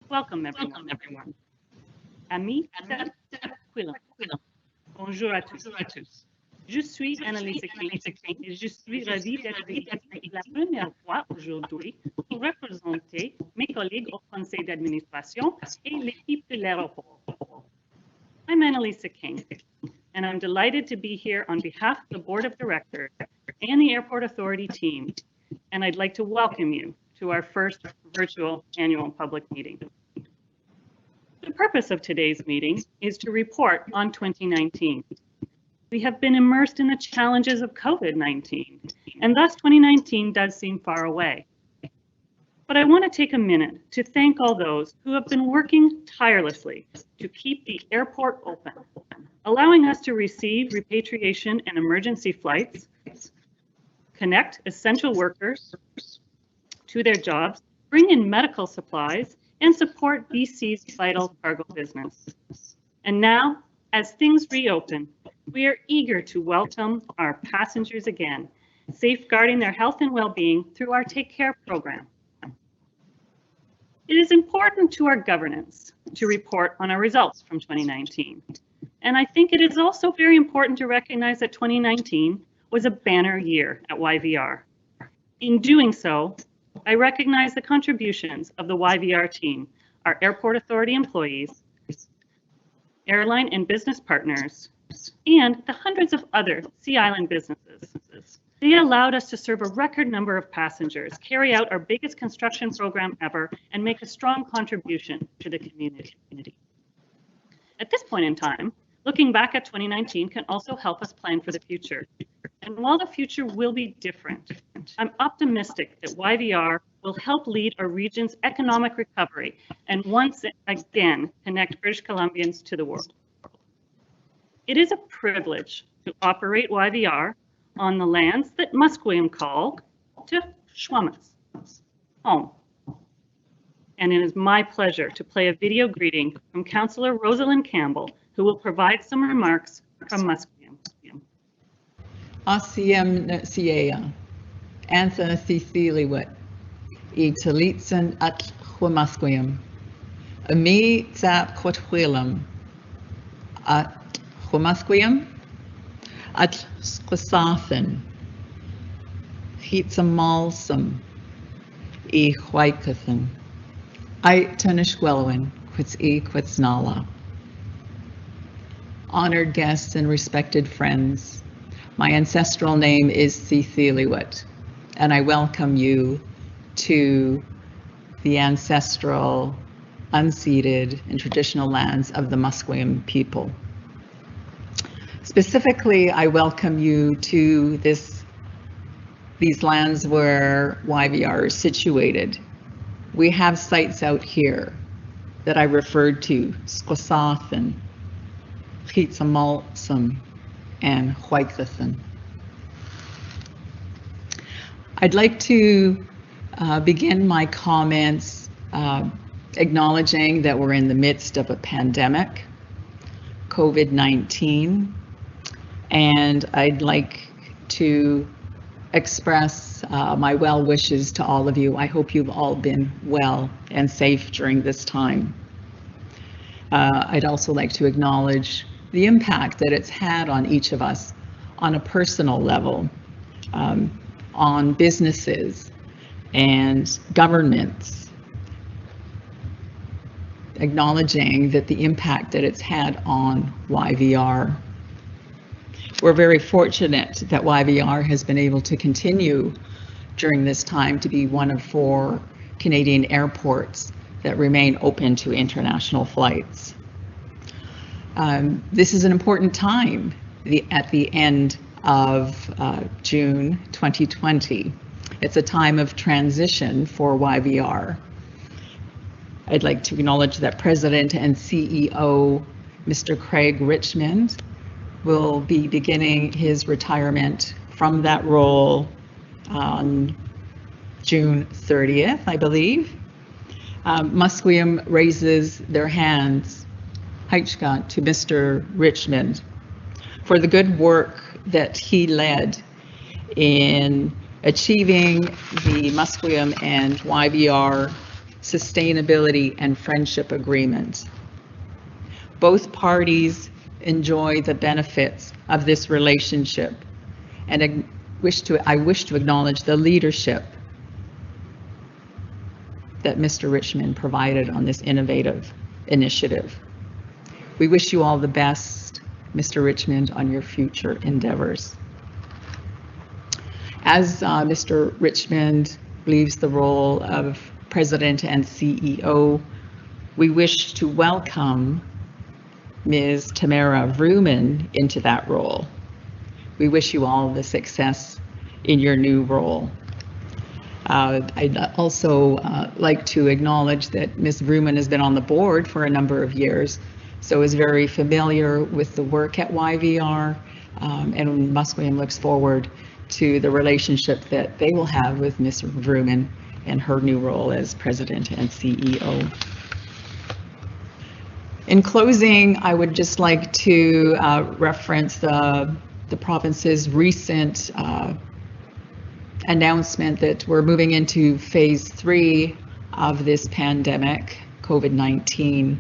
Welcome, everyone. Amis, bonjour à tous. Je suis Annalise King et je suis ravie d'être ici la première fois aujourd'hui pour représenter mes collègues au conseil d'administration et l'équipe de l'aéroport. I'm Annalise King, and I'm delighted to be here on behalf of the Board of Directors and the Airport Authority team, and I'd like to welcome you to our first virtual annual public meeting. The purpose of today's meeting is to report on 2019. We have been immersed in the challenges of COVID-19, and thus 2019 does seem far away. But I want to take a minute to thank all those who have been working tirelessly to keep the airport open, allowing us to receive repatriation and emergency flights, connect essential workers to their jobs, bring in medical supplies, and support BC's vital cargo business. And now, as things reopen, we are eager to welcome our passengers again, safeguarding their health and well-being through our Take Care program. It is important to our governance to report on our results from 2019. And I think it is also very important to recognize that 2019 was a banner year at YVR. In doing so, I recognize the contributions of the YVR team, our Airport Authority employees, airline and business partners, and the hundreds of other Sea Island businesses. They allowed us to serve a record number of passengers, carry out our biggest construction program ever, and make a strong contribution to the community. At this point in time, looking back at 2019 can also help us plan for the future. And while the future will be different, I'm optimistic that YVR will help lead our region's economic recovery and once again connect British Columbians to the world. It is a privilege to operate YVR on the lands that Musqueam call to Schwammes, home. And it is my pleasure to play a video greeting from Councillor Rosalind Campbell, who will provide some remarks from Musqueam. Asiem Siea, Antha Thithiliwit, E Talitsan at Humasquium, Ami Zap Quatwilam, at Humasquium, at Squasathan, Hitsamalsum, E Huaikathan, I Tunishwelwin, Quits E Quitsnala. Honored guests and respected friends, my ancestral name is Thithiliwit, and I welcome you to the ancestral, unceded, and traditional lands of the Musqueam people. Specifically, I welcome you to these lands where YVR is situated. We have sites out here that I referred to, Squasathan, Hitsamalsum, and Huaikathan. I'd like to begin my comments acknowledging that we're in the midst of a pandemic, COVID-19, and I'd like to express my well wishes to all of you. I hope you've all been well and safe during this time. I'd also like to acknowledge the impact that it's had on each of us on a personal level, on businesses and governments, acknowledging that the impact that it's had on YVR. We're very fortunate that YVR has been able to continue during this time to be one of 4 Canadian airports that remain open to international flights. This is an important time at the end of June 2020. It's a time of transition for YVR. I'd like to acknowledge that President and CEO, Mr. Craig Richmond, will be beginning his retirement from that role on June 30th, I believe. Musqueam raises their hands to Mr. Richmond for the good work that he led in achieving the Musqueam and YVR sustainability, and friendship agreement. Both parties enjoy the benefits of this relationship, and I wish to acknowledge the leadership that Mr. Richmond provided on this innovative initiative. We wish you all the best, Mr. Richmond, on your future endeavors. As Mr. Richmond leaves the role of President and CEO, we wish to welcome Ms. Tamara Vrooman into that role. We wish you all the success in your new role. I'd also like to acknowledge that Ms. Vrooman has been on the board for a number of years, so is very familiar with the work at YVR, and Musqueam looks forward to the relationship that they will have with Ms. Vrooman and her new role as President and CEO. In closing, I would just like to reference the province's recent announcement that we're moving into phase 3 of this pandemic, COVID-19,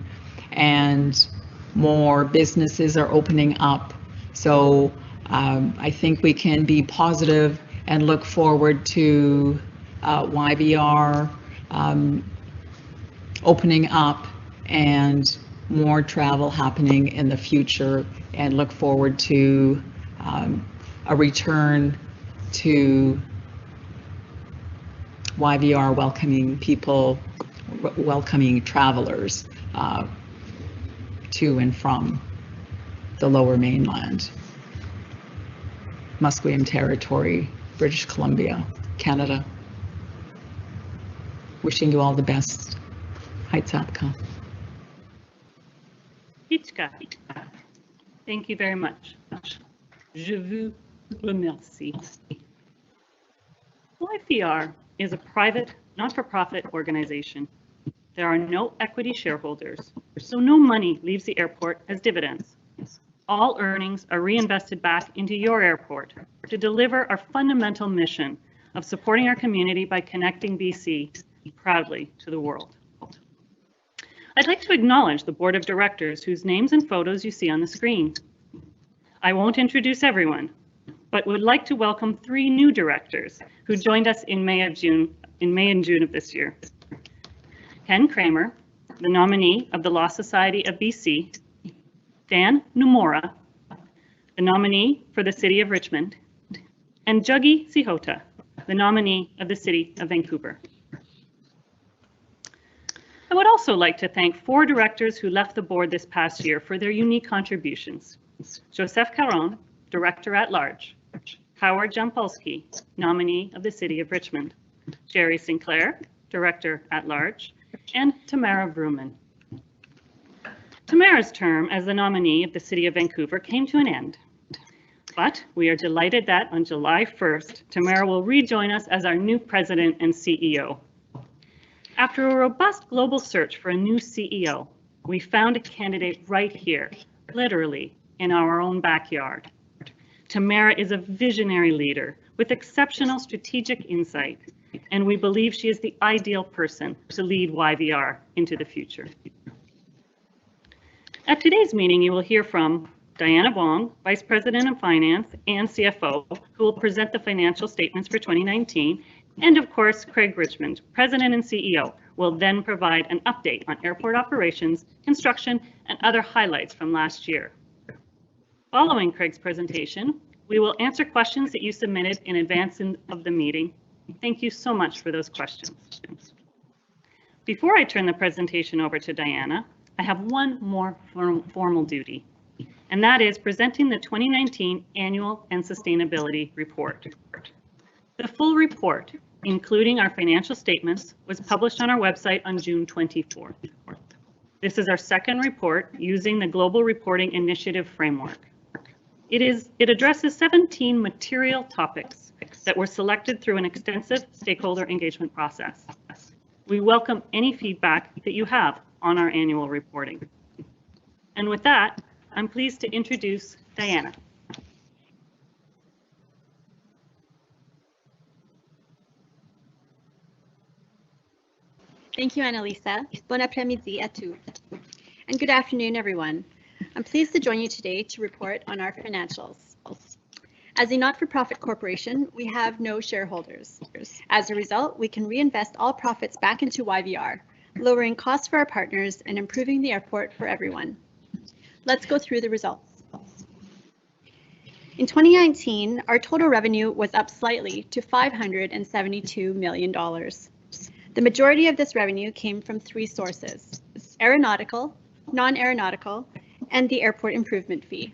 and more businesses are opening up. So I think we can be positive and look forward to YVR opening up and more travel happening in the future, and look forward to a return to YVR welcoming people, welcoming travelers to and from the Lower Mainland, Musqueam Territory, British Columbia, Canada. Wishing you all the best. Heitzatka. Ichka. Thank you very much. Je vous remercie. YVR is a private, not-for-profit organization. There are no equity shareholders, so no money leaves the airport as dividends. All earnings are reinvested back into your airport to deliver our fundamental mission of supporting our community by connecting BC proudly to the world. I'd like to acknowledge the board of directors whose names and photos you see on the screen. I won't introduce everyone, but would like to welcome 3 new directors who joined us in May and June of this year. Ken Kramer, the nominee of the Law Society of BC, Dan Nomura, the nominee for the City of Richmond, and Juggy Sihota, the nominee of the City of Vancouver. I would also like to thank 4 directors who left the board this past year for their unique contributions. Joseph Caron, Director at Large, Howard Jampolsky, nominee of the City of Richmond, Jerry Sinclair, Director at Large, and Tamara Vrooman. Tamara's term as the nominee of the City of Vancouver came to an end, but we are delighted that on July 1st, Tamara will rejoin us as our new President and CEO. After a robust global search for a new CEO, we found a candidate right here, literally in our own backyard. Tamara is a visionary leader with exceptional strategic insight, and we believe she is the ideal person to lead YVR into the future. At today's meeting, you will hear from Diana Wong, Vice President of Finance and CFO, who will present the financial statements for 2019, and of course, Craig Richmond, President and CEO, will then provide an update on airport operations, construction, and other highlights from last year. Following Craig's presentation, we will answer questions that you submitted in advance of the meeting. Thank you so much for those questions. Before I turn the presentation over to Diana, I have one more formal duty, and that is presenting the 2019 Annual and Sustainability Report. The full report, including our financial statements, was published on our website on June 24th. This is our second report using the Global Reporting Initiative framework. It addresses 17 material topics that were selected through an extensive stakeholder engagement process. We welcome any feedback that you have on our annual reporting. And with that, I'm pleased to introduce Diana. Thank you, Annalisa. Bon après-midi à tous. And good afternoon, everyone. I'm pleased to join you today to report on our financials. As a not-for-profit corporation, we have no shareholders. As a result, we can reinvest all profits back into YVR, lowering costs for our partners and improving the airport for everyone. Let's go through the results. In 2019, our total revenue was up slightly to $572 million. The majority of this revenue came from three sources: aeronautical, non-aeronautical, and the airport improvement fee.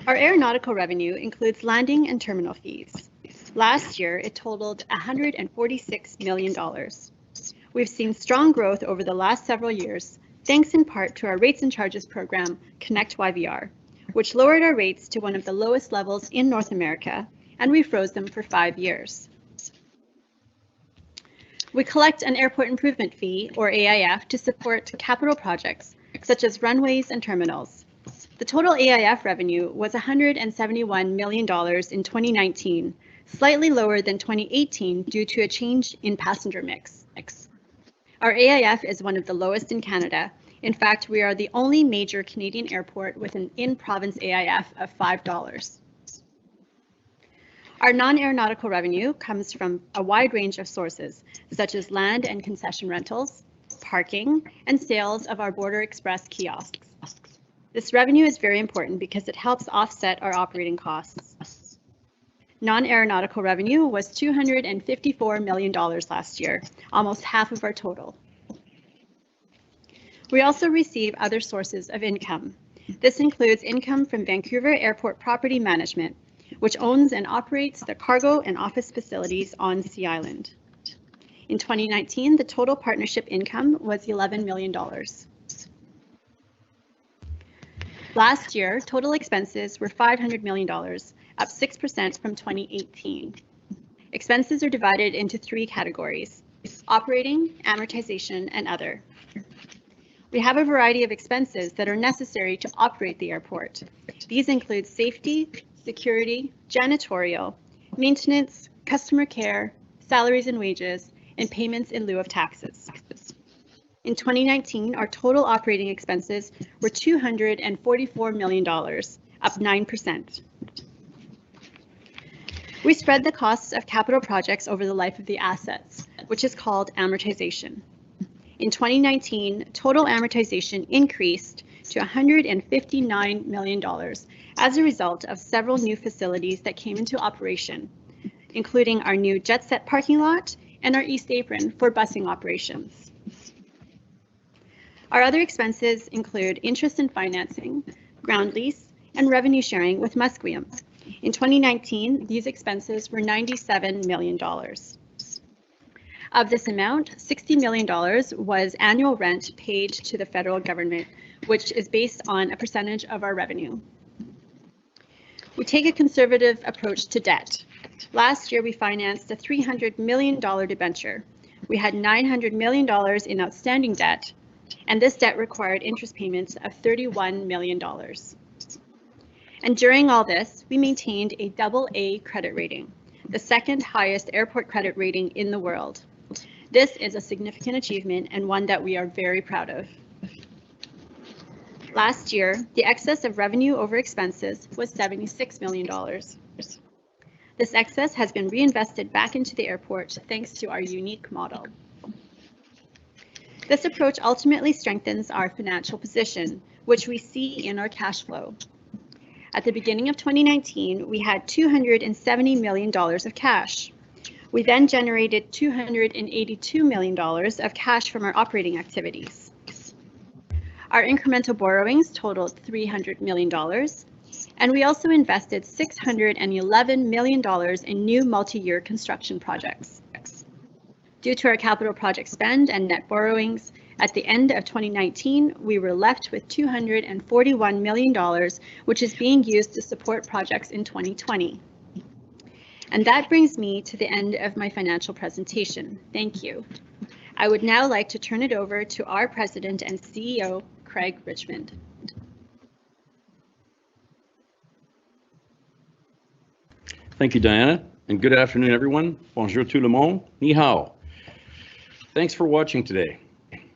Our aeronautical revenue includes landing and terminal fees. Last year, it totaled $146 million. We've seen strong growth over the last several years, thanks in part to our rates and charges program, Connect YVR, which lowered our rates to one of the lowest levels in North America, and we froze them for 5 years. We collect an airport improvement fee, or AIF, to support capital projects, such as runways and terminals. The total AIF revenue was $171 million in 2019, slightly lower than 2018 due to a change in passenger mix. Our AIF is one of the lowest in Canada. In fact, we are the only major Canadian airport with an in-province AIF of $5. Our non-aeronautical revenue comes from a wide range of sources, such as land and concession rentals, parking, and sales of our Border Express kiosks. This revenue is very important because it helps offset our operating costs. Non-aeronautical revenue was $254 million last year, almost half of our total. We also receive other sources of income. This includes income from Vancouver Airport Property Management, which owns and operates the cargo and office facilities on Sea Island. In 2019, the total partnership income was $11 million. Last year, total expenses were $500 million, up 6% from 2018. Expenses are divided into three categories: operating, amortization, and other. We have a variety of expenses that are necessary to operate the airport. These include safety, security, janitorial, maintenance, customer care, salaries and wages, and payments in lieu of taxes. In 2019, our total operating expenses were $244 million, up 9%. We spread the costs of capital projects over the life of the assets, which is called amortization. In 2019, total amortization increased to $159 million as a result of several new facilities that came into operation, including our new Jet Set parking lot and our East Apron for busing operations. Our other expenses include interest and financing, ground lease, and revenue sharing with Musqueam. In 2019, these expenses were $97 million. Of this amount, $60 million was annual rent paid to the federal government, which is based on a percentage of our revenue. We take a conservative approach to debt. Last year, we financed a $300 million debenture. We had $900 million in outstanding debt, and this debt required interest payments of $31 million. And during all this, we maintained a AA credit rating, the second highest airport credit rating in the world. This is a significant achievement and one that we are very proud of. Last year, the excess of revenue over expenses was $76 million. This excess has been reinvested back into the airport thanks to our unique model. This approach ultimately strengthens our financial position, which we see in our cash flow. At the beginning of 2019, we had $270 million of cash. We then generated $282 million of cash from our operating activities. Our incremental borrowings totaled $300 million, and we also invested $611 million in new multi-year construction projects. Due to our capital project spend and net borrowings, at the end of 2019, we were left with $241 million, which is being used to support projects in 2020. And that brings me to the end of my financial presentation. Thank you. I would now like to turn it over to our President and CEO, Craig Richmond. Thank you, Diana, and good afternoon, everyone. Bonjour tout le monde. Ni hao. Thanks for watching today.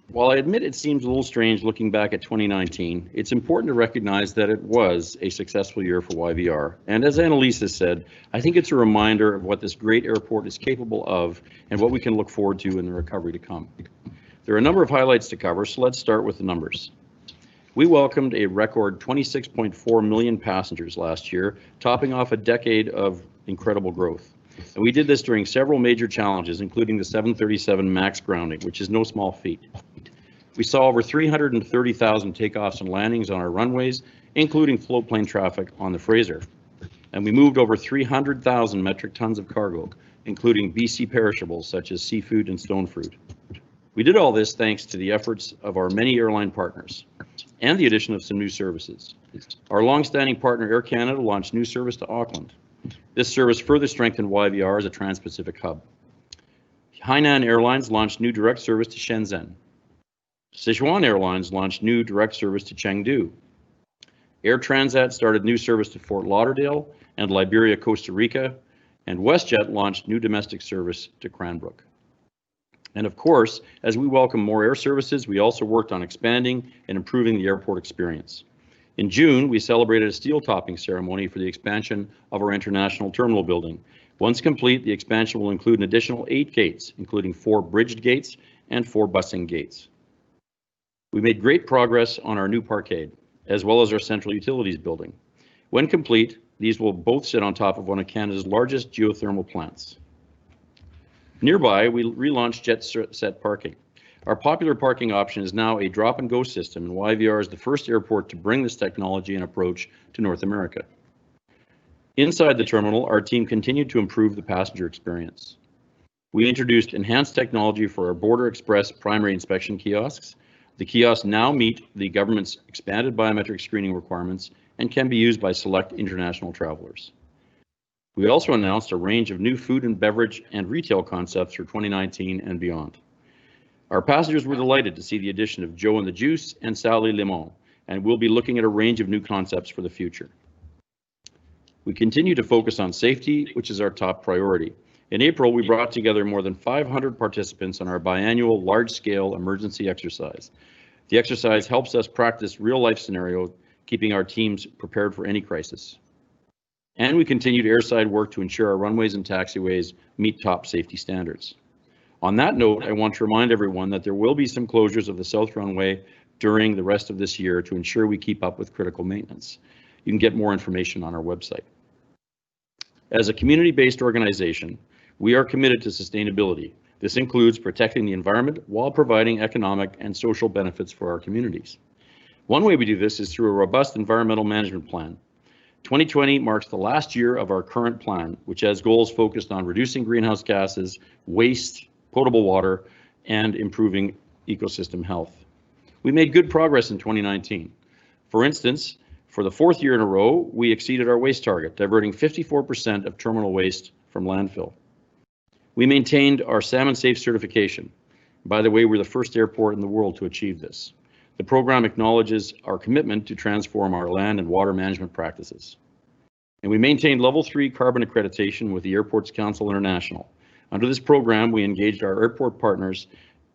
While I admit it seems a little strange looking back at 2019, it's important to recognize that it was a successful year for YVR. And as Annalise has said, I think it's a reminder of what this great airport is capable of and what we can look forward to in the recovery to come. There are a number of highlights to cover, so let's start with the numbers. We welcomed a record 26.4 million passengers last year, topping off a decade of incredible growth. And we did this during several major challenges, including the 737 MAX grounding, which is no small feat. We saw over 330,000 takeoffs and landings on our runways, including float plane traffic on the Fraser. And we moved over 300,000 metric tons of cargo, including BC perishables such as seafood and stone fruit. We did all this thanks to the efforts of our many airline partners and the addition of some new services. Our long-standing partner Air Canada launched new service to Auckland. This service further strengthened YVR as a trans-Pacific hub. Hainan Airlines launched new direct service to Shenzhen. Sichuan Airlines launched new direct service to Chengdu. Air Transat started new service to Fort Lauderdale and Liberia, Costa Rica, and WestJet launched new domestic service to Cranbrook. And of course, as we welcome more air services, we also worked on expanding and improving the airport experience. In June, we celebrated a steel topping ceremony for the expansion of our international terminal building. Once complete, the expansion will include an additional 8 gates, including 4 bridged gates and 4 busing gates. We made great progress on our new parkade, as well as our central utilities building. When complete, these will both sit on top of one of Canada's largest geothermal plants. Nearby, we relaunched Jet Set Parking. Our popular parking option is now a drop-and-go system, and YVR is the first airport to bring this technology and approach to North America. Inside the terminal, our team continued to improve the passenger experience. We introduced enhanced technology for our Border Express primary inspection kiosks. The kiosks now meet the government's expanded biometric screening requirements and can be used by select international travelers. We also announced a range of new food and beverage and retail concepts for 2019 and beyond. Our passengers were delighted to see the addition of Joe and the Juice and Sally Limon, and we'll be looking at a range of new concepts for the future. We continue to focus on safety, which is our top priority. In April, we brought together more than 500 participants on our biannual large-scale emergency exercise. The exercise helps us practice real-life scenarios, keeping our teams prepared for any crisis. And we continued airside work to ensure our runways and taxiways meet top safety standards. On that note, I want to remind everyone that there will be some closures of the south runway during the rest of this year to ensure we keep up with critical maintenance. You can get more information on our website. As a community-based organization, we are committed to sustainability. This includes protecting the environment while providing economic and social benefits for our communities. One way we do this is through a robust environmental management plan. 2020 marks the last year of our current plan, which has goals focused on reducing greenhouse gases, waste, potable water, and improving ecosystem health. We made good progress in 2019. For instance, for the 4th year in a row, we exceeded our waste target, diverting 54% of terminal waste from landfill. We maintained our Salmon Safe certification. By the way, we're the first airport in the world to achieve this. The program acknowledges our commitment to transform our land and water management practices. And we maintained level 3 carbon accreditation with the Airports Council International. Under this program, we engaged our airport partners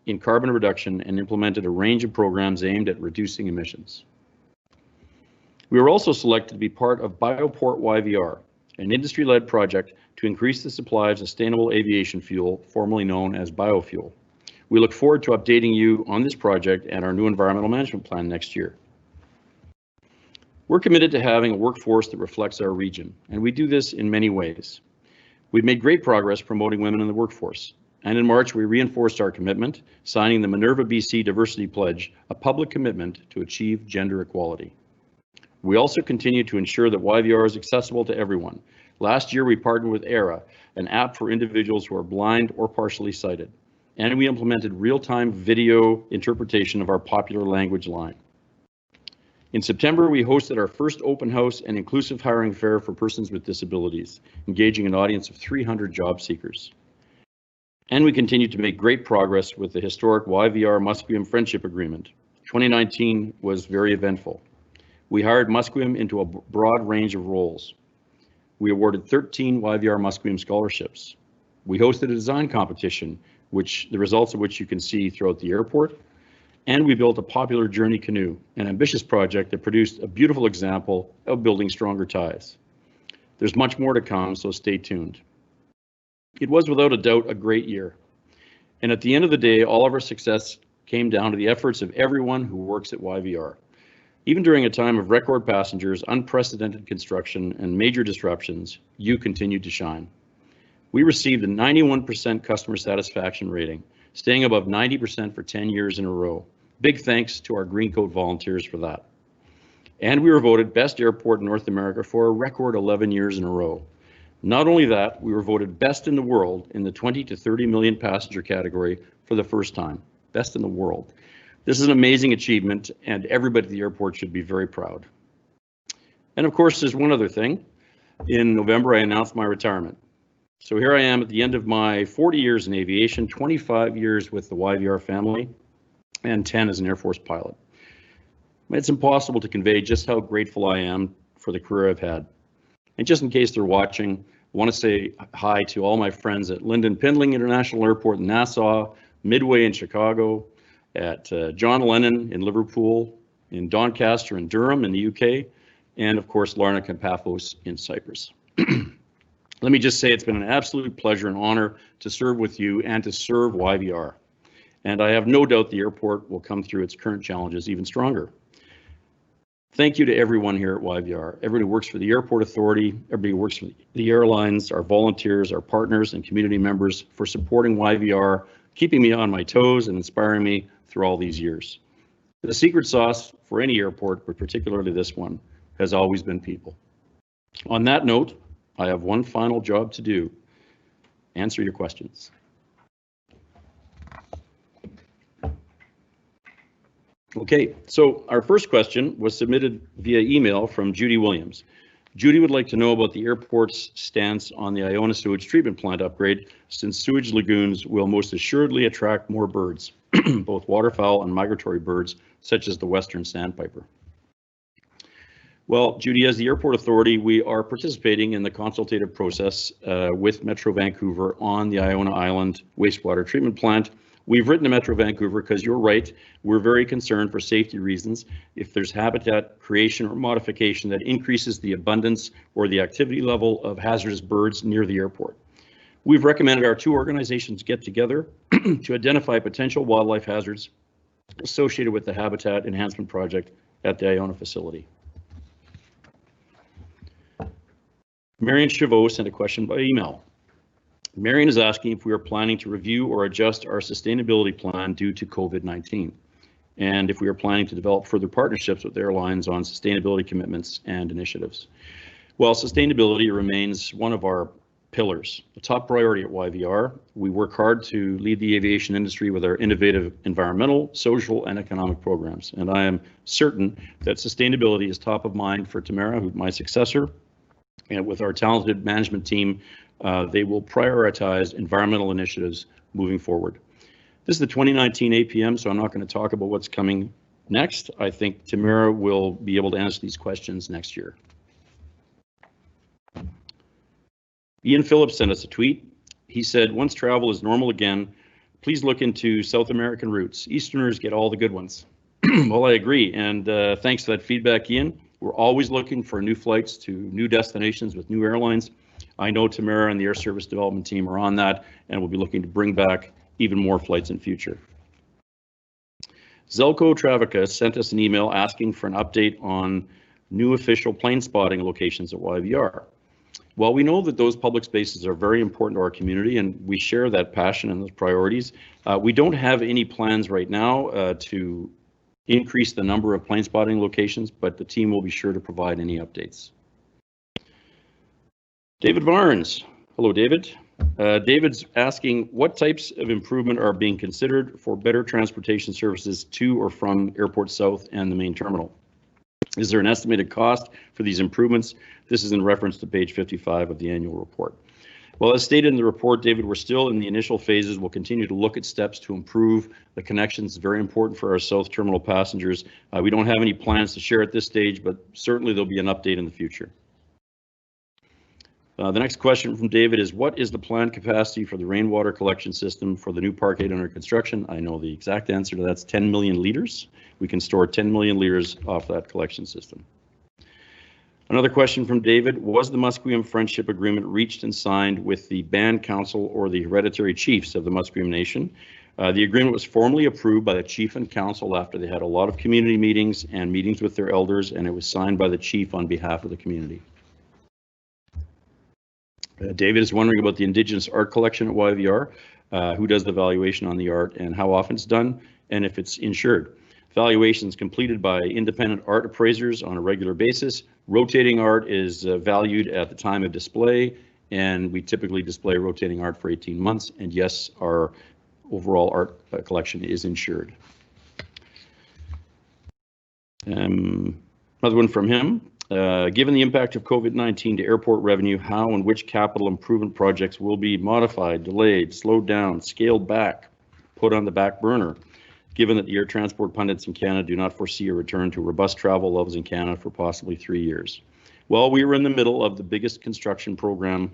in carbon reduction and implemented a range of programs aimed at reducing emissions. We were also selected to be part of Bioport YVR, an industry-led project to increase the supply of sustainable aviation fuel, formerly known as biofuel. We look forward to updating you on this project and our new environmental management plan next year. We're committed to having a workforce that reflects our region, and we do this in many ways. We've made great progress promoting women in the workforce, and in March we reinforced our commitment, signing the Minerva BC Diversity Pledge, a public commitment to achieve gender equality. We also continue to ensure that YVR is accessible to everyone. Last year we partnered with ERA, an app for individuals who are blind or partially sighted, and we implemented real-time video interpretation of our popular language line. In September, we hosted our first open house and inclusive hiring fair for persons with disabilities, engaging an audience of 300 job seekers. And we continue to make great progress with the historic YVR Musqueam Friendship Agreement. 2019 was very eventful. We hired Musqueam into a broad range of roles. We awarded 13 YVR Musqueam scholarships. We hosted a design competition, the results of which you can see throughout the airport. And we built a popular journey canoe, an ambitious project that produced a beautiful example of building stronger ties. There's much more to come, so stay tuned. It was without a doubt a great year. And at the end of the day, all of our success came down to the efforts of everyone who works at YVR. Even during a time of record passengers, unprecedented construction, and major disruptions, you continued to shine. We received a 91% customer satisfaction rating, staying above 90% for 10 years in a row. Big thanks to our Green Coat volunteers for that. And we were voted Best Airport in North America for a record 11 years in a row. Not only that, we were voted Best in the World in the 20 to 30 million passenger category for the first time. Best in the world. This is an amazing achievement, and everybody at the airport should be very proud. And of course, there's one other thing. In November, I announced my retirement. So here I am at the end of my 40 years in aviation, 25 years with the YVR family, and 10 as an Air Force pilot. It's impossible to convey just how grateful I am for the career I've had. And just in case they're watching, I want to say hi to all my friends at Lyndon Pindling International Airport in Nassau, Midway in Chicago, at John Lennon in Liverpool, in Doncaster in Durham in the UK, and of course Larnaca and Paphos in Cyprus. Let me just say it's been an absolute pleasure and honor to serve with you and to serve YVR. And I have no doubt the airport will come through its current challenges even stronger. Thank you to everyone here at YVR, everybody who works for the Airport Authority, everybody who works for the airlines, our volunteers, our partners, and community members for supporting YVR, keeping me on my toes and inspiring me through all these years. The secret sauce for any airport, but particularly this one, has always been people. On that note, I have one final job to do. Answer your questions. Okay, so our first question was submitted via email from Judy Williams. Judy would like to know about the airport's stance on the Iona sewage treatment plant upgrade, since sewage lagoons will most assuredly attract more birds, both waterfowl and migratory birds, such as the western sandpiper. Well, Judy, as the Airport Authority, we are participating in the consultative process with Metro Vancouver on the Iona Island wastewater treatment plant. We've written to Metro Vancouver because you're right, we're very concerned for safety reasons if there's habitat creation or modification that increases the abundance or the activity level of hazardous birds near the airport. We've recommended our two organizations get together to identify potential wildlife hazards associated with the habitat enhancement project at the Iona facility. Marion Chavot sent a question by email. Marion is asking if we are planning to review or adjust our sustainability plan due to COVID-19, and if we are planning to develop further partnerships with airlines on sustainability commitments and initiatives. Well, sustainability remains one of our pillars, a top priority at YVR. We work hard to lead the aviation industry with our innovative environmental, social, and economic programs, and I am certain that sustainability is top of mind for Tamara, who's my successor. And with our talented management team, they will prioritize environmental initiatives moving forward. This is the 2019 APM, so I'm not going to talk about what's coming next. I think Tamara will be able to answer these questions next year. Ian Phillips sent us a tweet. He said, once travel is normal again, please look into South American routes. Easterners get all the good ones. Well, I agree, and thanks for that feedback, Ian. We're always looking for new flights to new destinations with new airlines. I know Tamara and the Air Service Development Team are on that, and we'll be looking to bring back even more flights in future. Zelko Travica sent us an email asking for an update on new official plane spotting locations at YVR. While we know that those public spaces are very important to our community and we share that passion and those priorities, we don't have any plans right now to increase the number of plane spotting locations, but the team will be sure to provide any updates. David Barnes. Hello, David. David's asking what types of improvement are being considered for better transportation services to or from Airport South and the main terminal. Is there an estimated cost for these improvements? This is in reference to page 55 of the annual report. Well, as stated in the report, David, we're still in the initial phases. We'll continue to look at steps to improve the connections. Very important for our South Terminal passengers. We don't have any plans to share at this stage, but certainly there'll be an update in the future. The next question from David is, what is the planned capacity for the rainwater collection system for the new parkade under construction? I know the exact answer to that's 10 million liters. We can store 10 million liters off that collection system. Another question from David, was the Musqueam Friendship Agreement reached and signed with the Band Council or the hereditary chiefs of the Musqueam Nation? The agreement was formally approved by the chief and council after they had a lot of community meetings and meetings with their elders, and it was signed by the chief on behalf of the community. David is wondering about the Indigenous art collection at YVR, who does the valuation on the art and how often it's done, and if it's insured. Valuation is completed by independent art appraisers on a regular basis. Rotating art is valued at the time of display, and we typically display rotating art for 18 months. And yes, our overall art collection is insured. Another one from him. Given the impact of COVID-19 to airport revenue, how and which capital improvement projects will be modified, delayed, slowed down, scaled back, put on the back burner, given that the air transport pundits in Canada do not foresee a return to robust travel levels in Canada for possibly 3 years? Well, we were in the middle of the biggest construction program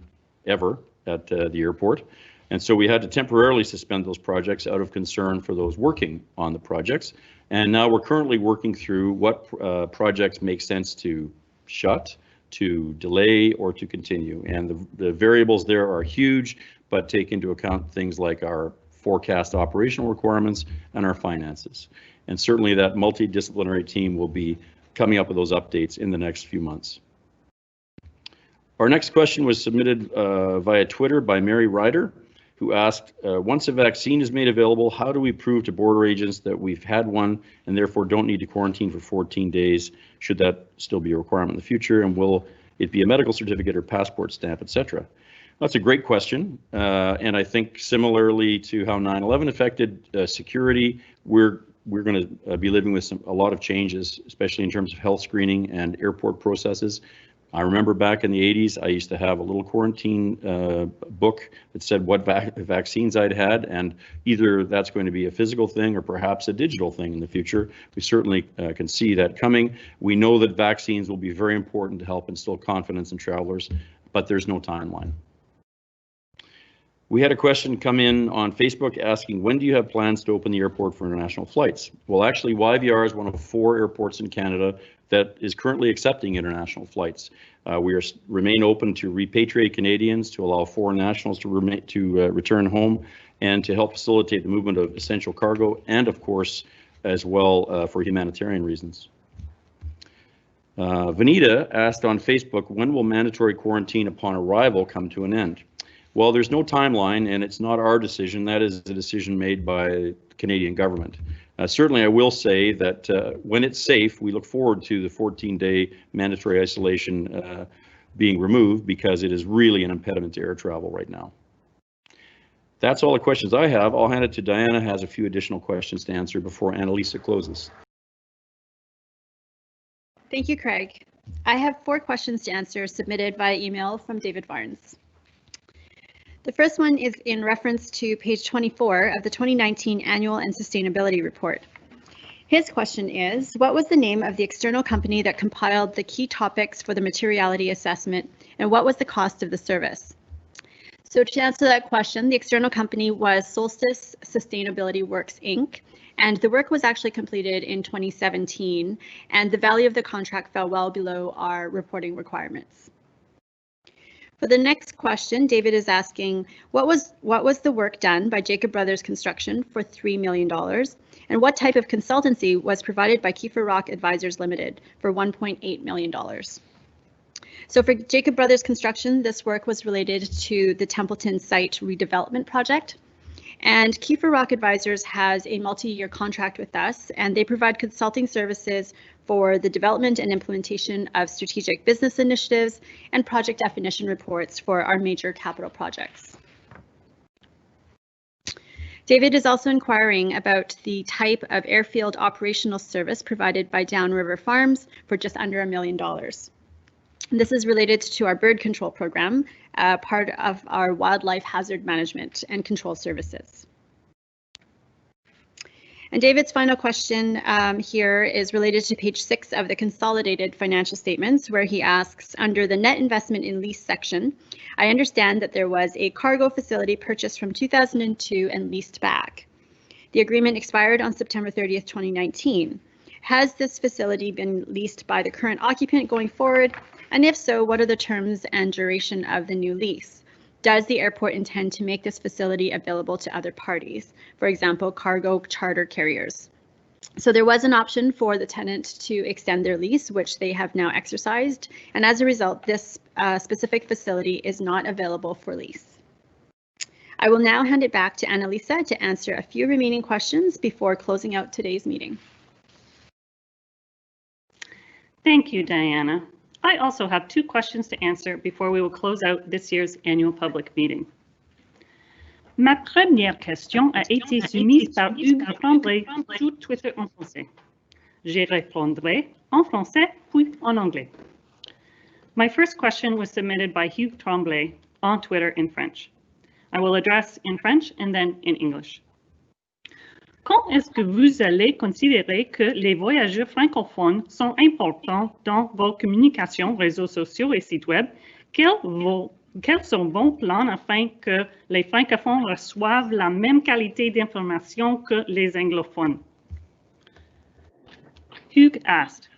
ever at the airport, and so we had to temporarily suspend those projects out of concern for those working on the projects. And now we're currently working through what projects make sense to shut, to delay, or to continue. And the variables there are huge, but take into account things like our forecast operational requirements and our finances. And certainly that multidisciplinary team will be coming up with those updates in the next few months. Our next question was submitted via Twitter by Mary Ryder, who asked, once a vaccine is made available, how do we prove to border agents that we've had one and therefore don't need to quarantine for 14 days? Should that still be a requirement in the future? And will it be a medical certificate or passport stamp, etc.? That's a great question. And I think similarly to how 9/11 affected security, we're going to be living with a lot of changes, especially in terms of health screening and airport processes. I remember back in the 80s, I used to have a little quarantine book that said what vaccines I'd had, and either that's going to be a physical thing or perhaps a digital thing in the future. We certainly can see that coming. We know that vaccines will be very important to help instill confidence in travelers, but there's no timeline. We had a question come in on Facebook asking, when do you have plans to open the airport for international flights? Well, actually, YVR is one of 4 airports in Canada that is currently accepting international flights. We remain open to repatriate Canadians, to allow foreign nationals to return home, and to help facilitate the movement of essential cargo, and of course, as well for humanitarian reasons. Vanita asked on Facebook, when will mandatory quarantine upon arrival come to an end? Well, there's no timeline, and it's not our decision. That is a decision made by the Canadian government. Certainly, I will say that when it's safe, we look forward to the 14-day mandatory isolation being removed, because it is really an impediment to air travel right now. That's all the questions I have. I'll hand it to Diana, who has a few additional questions to answer before Annalisa closes. Thank you, Craig. I have 4 questions to answer submitted via email from David Barnes. The first one is in reference to page 24 of the 2019 Annual and Sustainability Report. His question is, what was the name of the external company that compiled the key topics for the materiality assessment, and what was the cost of the service? So to answer that question, the external company was Solstice Sustainability Works, Inc., and the work was actually completed in 2017, and the value of the contract fell well below our reporting requirements. For the next question, David is asking, what was the work done by Jacob Brothers Construction for $3 million, and what type of consultancy was provided by Kiefer Rock Advisors Limited for $1.8 million? So for Jacob Brothers Construction, this work was related to the Templeton site redevelopment project. And Kiefer Rock Advisors has a multi-year contract with us, and they provide consulting services for the development and implementation of strategic business initiatives and project definition reports for our major capital projects. David is also inquiring about the type of airfield operational service provided by Downriver Farms for just under $1 million. This is related to our bird control program, part of our wildlife hazard management and control services. And David's final question here is related to page 6 of the consolidated financial statements, where he asks, under the net investment in lease section, I understand that there was a cargo facility purchased from 2002 and leased back. The agreement expired on September 30th, 2019. Has this facility been leased by the current occupant going forward? And if so, what are the terms and duration of the new lease? Does the airport intend to make this facility available to other parties, for example, cargo charter carriers? So there was an option for the tenant to extend their lease, which they have now exercised. And as a result, this specific facility is not available for lease. I will now hand it back to Annalisa to answer a few remaining questions before closing out today's meeting. Thank you, Diana. I also have 2 questions to answer before we will close out this year's annual public meeting. Ma première question a été soumise par Hugues Tremblay sur Twitter en français. Je répondrai en français puis en anglais. My first question was submitted by Hugues Tremblay on Twitter in French. I will address in French and then in English. Quand est-ce que vous allez considérer que les voyageurs francophones sont importants dans vos communications, réseaux sociaux et sites web? Quels sont vos plans afin que les francophones reçoivent la même qualité d'information que les anglophones? Hugues asked,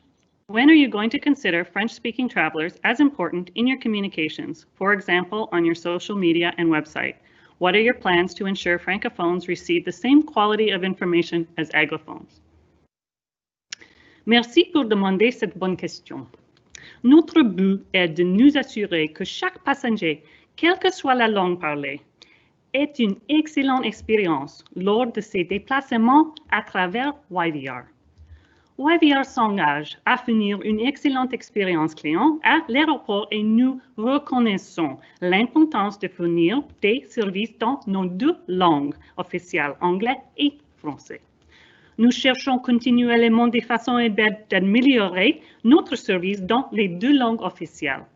when are you going to consider French-speaking travelers as important in your communications, for example, on your social media and website? What are your plans to ensure francophones receive the same quality of information as anglophones? Merci pour demander cette bonne question. Notre but est de nous assurer que chaque passager, quelle que soit la langue parlée, ait une excellente expérience lors de ses déplacements à travers YVR. YVR s'engage à fournir une excellente expérience client à l'aéroport et nous reconnaissons l'importance de fournir des services dans nos 2 langues officielles, anglais et français. Nous cherchons continuellement des façons d'améliorer notre service dans les 2 langues officielles.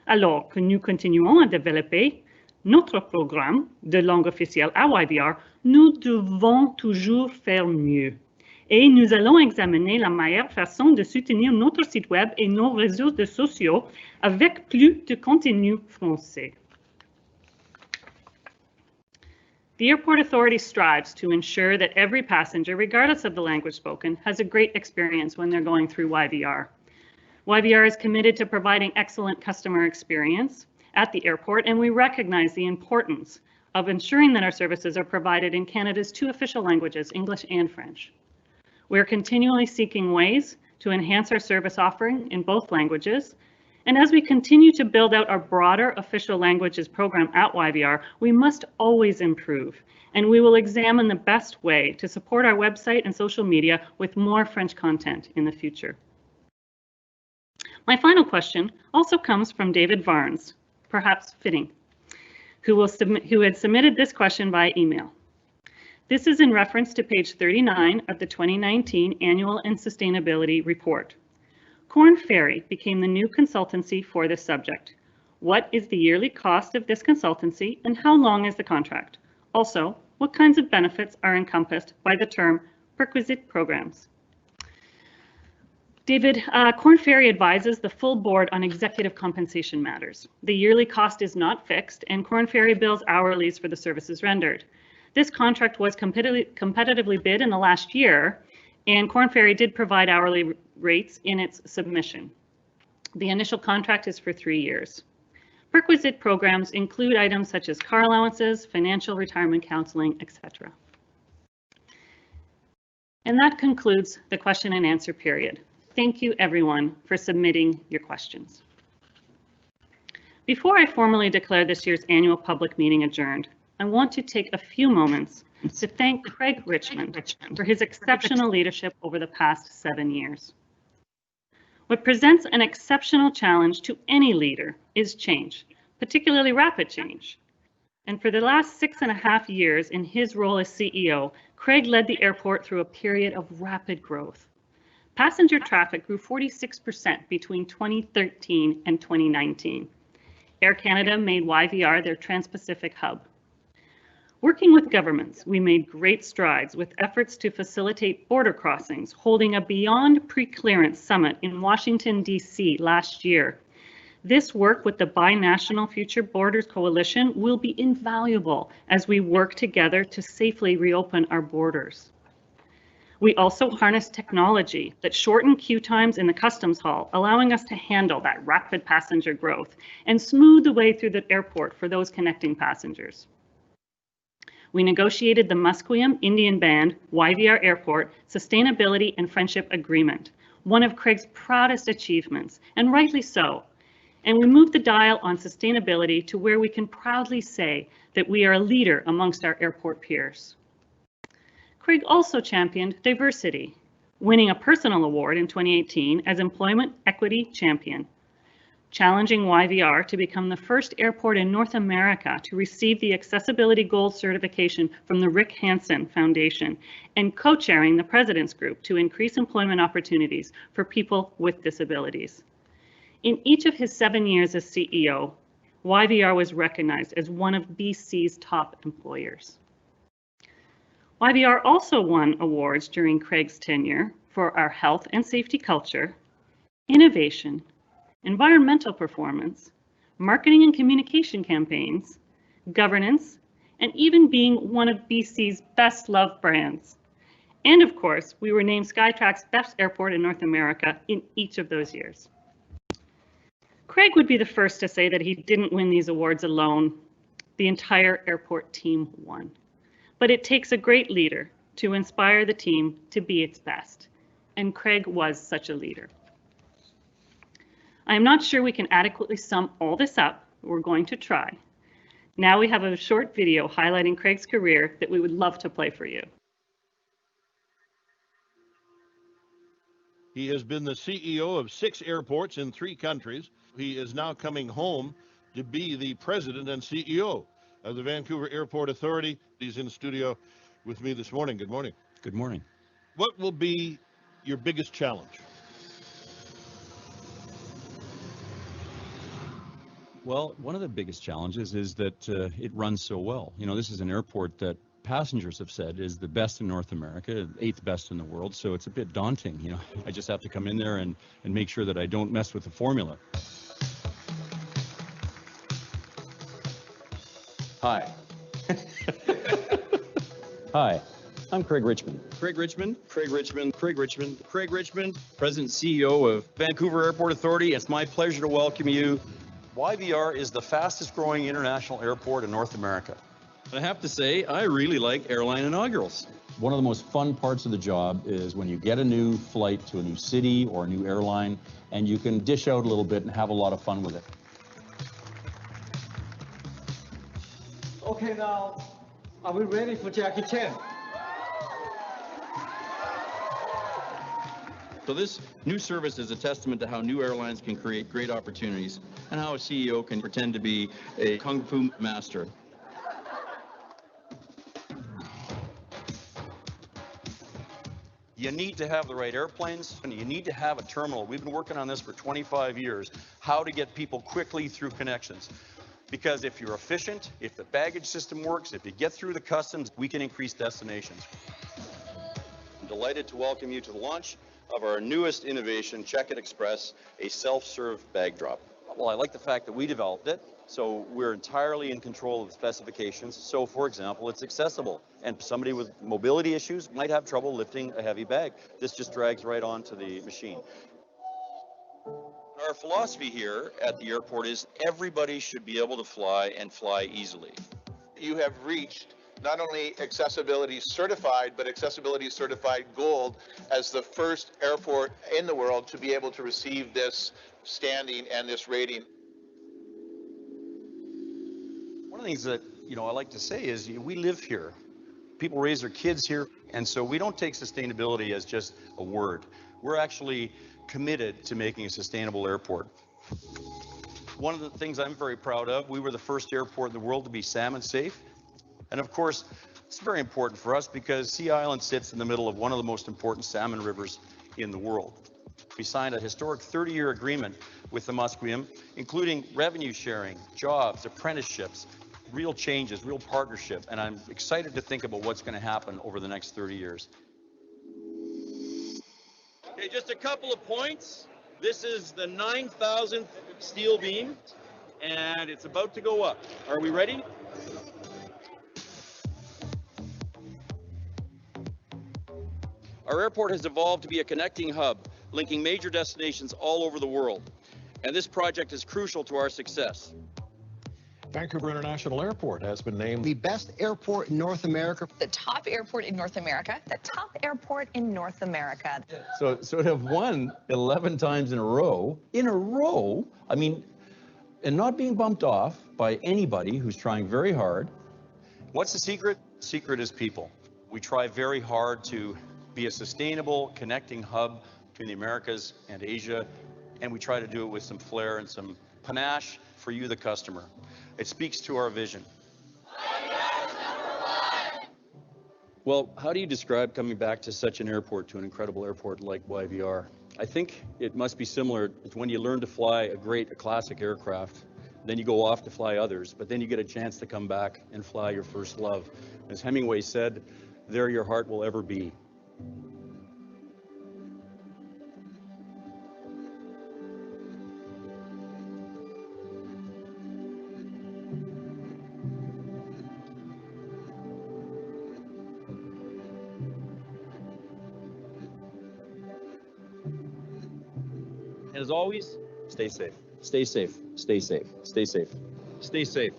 Alors que nous continuons à développer notre programme de langue officielle à YVR, nous devons toujours faire mieux. Et nous allons examiner la meilleure façon de soutenir notre site web et nos réseaux sociaux avec plus de contenu français. The Airport Authority strives to ensure that every passenger, regardless of the language spoken, has a great experience when they're going through YVR. YVR is committed to providing excellent customer experience at the airport, and we recognize the importance of ensuring that our services are provided in Canada's 2 official languages, English and French. We're continually seeking ways to enhance our service offering in both languages. And as we continue to build out our broader official languages program at YVR, we must always improve. And we will examine the best way to support our website and social media with more French content in the future. My final question also comes from David Varnes, perhaps fitting, who had submitted this question by email. This is in reference to page 39 of the 2019 Annual and Sustainability Report. Korn Ferry became the new consultancy for this subject. What is the yearly cost of this consultancy and how long is the contract? Also, what kinds of benefits are encompassed by the term perquisite programs? David, Korn Ferry advises the full board on executive compensation matters. The yearly cost is not fixed and Korn Ferry bills hourlies for the services rendered. This contract was competitively bid in the last year, and Korn Ferry did provide hourly rates in its submission. The initial contract is for 3 years. Perquisite programs include items such as car allowances, financial retirement counseling, etc. And that concludes the question and answer period. Thank you everyone for submitting your questions. Before I formally declare this year's annual public meeting adjourned, I want to take a few moments to thank Craig Richmond for his exceptional leadership over the past 7 years. What presents an exceptional challenge to any leader is change, particularly rapid change. And for the last 6.5 years in his role as CEO, Craig led the airport through a period of rapid growth. Passenger traffic grew 46% between 2013 and 2019. Air Canada made YVR their Trans-Pacific hub. Working with governments, we made great strides with efforts to facilitate border crossings, holding a Beyond Pre-Clearance Summit in Washington, D.C. last year. This work with the Binational Future Borders Coalition will be invaluable as we work together to safely reopen our borders. We also harness technology that shortened queue times in the customs hall, allowing us to handle that rapid passenger growth and smooth the way through the airport for those connecting passengers. We negotiated the Musqueam Indian Band YVR Airport Sustainability and Friendship Agreement, one of Craig's proudest achievements, and rightly so. And we moved the dial on sustainability to where we can proudly say that we are a leader amongst our airport peers. Craig also championed diversity, winning a personal award in 2018 as Employment Equity Champion, challenging YVR to become the first airport in North America to receive the Accessibility Gold certification from the Rick Hansen Foundation, and co-chairing the President's Group to increase employment opportunities for people with disabilities. In each of his 7 years as CEO, YVR was recognized as one of BC's top employers. YVR also won awards during Craig's tenure for our health and safety culture, innovation, environmental performance, marketing and communication campaigns, governance, and even being one of BC's best loved brands. And of course, we were named Skytrax's best airport in North America in each of those years. Craig would be the first to say that he didn't win these awards alone. The entire airport team won. But it takes a great leader to inspire the team to be its best. And Craig was such a leader. I am not sure we can adequately sum all this up. We're going to try. Now we have a short video highlighting Craig's career that we would love to play for you. He has been the CEO of 6 airports in 3 countries. He is now coming home to be the president and CEO of the Vancouver Airport Authority. He's in the studio with me this morning. Good morning. Good morning. What will be your biggest challenge? Well, one of the biggest challenges is that it runs so well. You know, this is an airport that passengers have said is the best in North America, 8th best in the world, so it's a bit daunting. You know, I just have to come in there and make sure that I don't mess with the formula. Hi. Hi, I'm Craig Richmond. Craig Richmond, President and CEO of Vancouver Airport Authority. It's my pleasure to welcome you. YVR is the fastest growing international airport in North America. I have to say, I really like airline inaugurals. One of the most fun parts of the job is when you get a new flight to a new city or a new airline, and you can dish out a little bit and have a lot of fun with it. Okay, now, are we ready for Jackie Chan? So this new service is a testament to how new airlines can create great opportunities and how a CEO can pretend to be a kung fu master. You need to have the right airplanes, and you need to have a terminal. We've been working on this for 25 years, how to get people quickly through connections. Because if you're efficient, if the baggage system works, if you get through the customs, we can increase destinations. I'm delighted to welcome you to the launch of our newest innovation, Check It Express, a self-serve bag drop. Well, I like the fact that we developed it, so we're entirely in control of the specifications. So, for example, it's accessible, and somebody with mobility issues might have trouble lifting a heavy bag. This just drags right onto the machine. Our philosophy here at the airport is everybody should be able to fly and fly easily. You have reached not only accessibility certified, but accessibility certified gold as the first airport in the world to be able to receive this standing and this rating. One of the things that, I like to say is we live here. People raise their kids here, and so we don't take sustainability as just a word. We're actually committed to making a sustainable airport. One of the things I'm very proud of, we were the first airport in the world to be salmon safe. And of course, it's very important for us because Sea Island sits in the middle of one of the most important salmon rivers in the world. We signed a historic 30-year agreement with the Musqueam, including revenue sharing, jobs, apprenticeships, real changes, real partnership, and I'm excited to think about what's going to happen over the next 30 years. Okay, just a couple of points. This is the 9,000th steel beam, and it's about to go up. Are we ready? Our airport has evolved to be a connecting hub, linking major destinations all over the world, and this project is crucial to our success. Vancouver International Airport has been named the best airport in North America. The top airport in North America. The top airport in North America. So to have won 11 times in a row, I mean, and not being bumped off by anybody who's trying very hard. What's the secret? Secret is people. We try very hard to be a sustainable connecting hub between the Americas and Asia, and we try to do it with some flair and some panache for you, the customer. It speaks to our vision. Well, how do you describe coming back to such an airport, to an incredible airport like YVR? I think it must be similar to when you learn to fly a classic aircraft, then you go off to fly others, but then you get a chance to come back and fly your first love. As Hemingway said, there your heart will ever be. And as always, stay safe. Stay safe. Stay safe. Stay safe. Stay safe.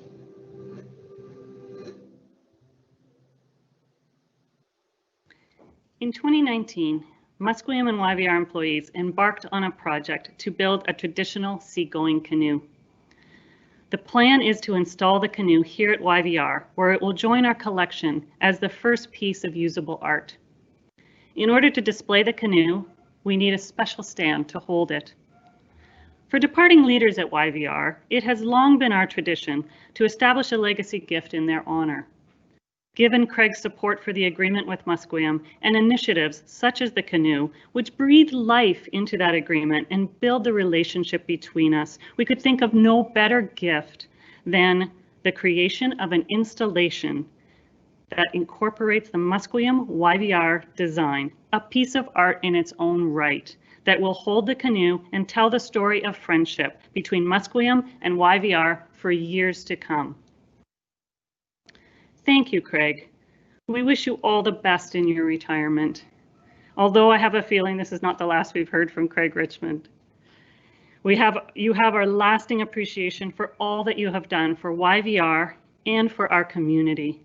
In 2019, Musqueam and YVR employees embarked on a project to build a traditional seagoing canoe. The plan is to install the canoe here at YVR, where it will join our collection as the first piece of usable art. In order to display the canoe, we need a special stand to hold it. For departing leaders at YVR, it has long been our tradition to establish a legacy gift in their honor. Given Craig's support for the agreement with Musqueam and initiatives such as the canoe, which breathe life into that agreement and build the relationship between us, we could think of no better gift than the creation of an installation that incorporates the Musqueam YVR design, a piece of art in its own right, that will hold the canoe and tell the story of friendship between Musqueam and YVR for years to come. Thank you, Craig. We wish you all the best in your retirement. Although I have a feeling this is not the last we've heard from Craig Richmond. You have our lasting appreciation for all that you have done for YVR and for our community,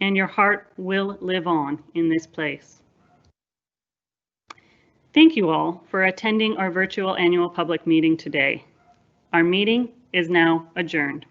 and your heart will live on in this place. Thank you all for attending our virtual annual public meeting today. Our meeting is now adjourned.